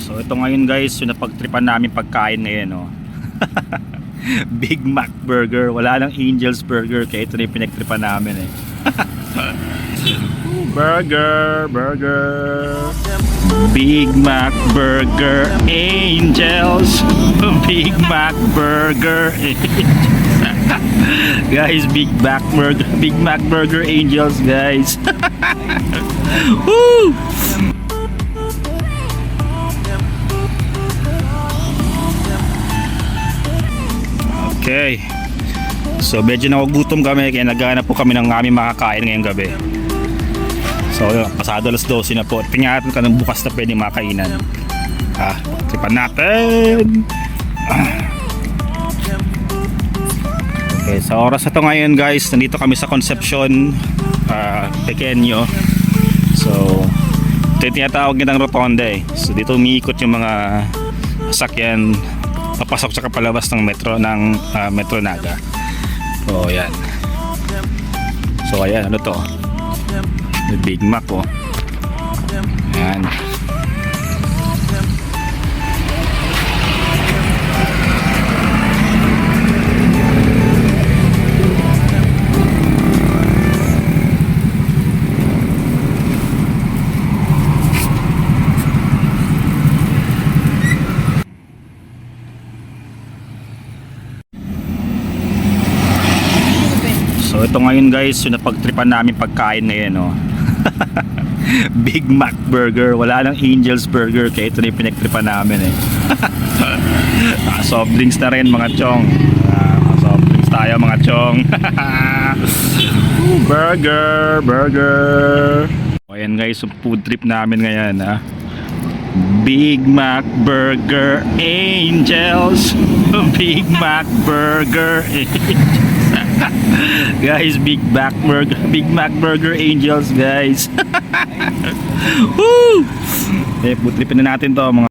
So ito ngayon guys, yung napagtripan namin pagkain ngayon, oh. Big Mac Burger. Wala lang Angel's Burger, kaya ito na yung pinagtripan namin eh. Burger, burger. Big Mac Burger Angels. Big Mac Burger guys, Big Mac Burger Angels guys. Woo! Okay. So medyo nagugutom kami, kaya naghahanap po kami ng aming makakain ngayong gabi. So pasado alas 12 na po. Tingnan natin kung bukas na pwede makainan. Tripan natin. Okay, sa oras na to ngayon guys, nandito kami sa Concepcion Pequeño. So ito yung tinatawag nilang rotonda eh. So dito umiikot yung mga sasakyan papasok sa kapalabas ng metro Metro Naga. So ayan. So ayan, ano to? The Big Mac, oh. Ayan. So ito ngayon guys, yung napagtripan namin pagkain ngayon, oh. Big Mac Burger. Wala lang Angel's Burger, kaya ito na yung pinagtripan namin eh. Soft drinks na rin mga chong. Soft drinks tayo mga chong. Burger, burger. Ayan guys, yung food trip namin ngayon, ha. Big Mac Burger Angels. Big Mac Burger Angels. Guys, Big Mac Burger Angels guys. Woo! Food tripin na natin to mga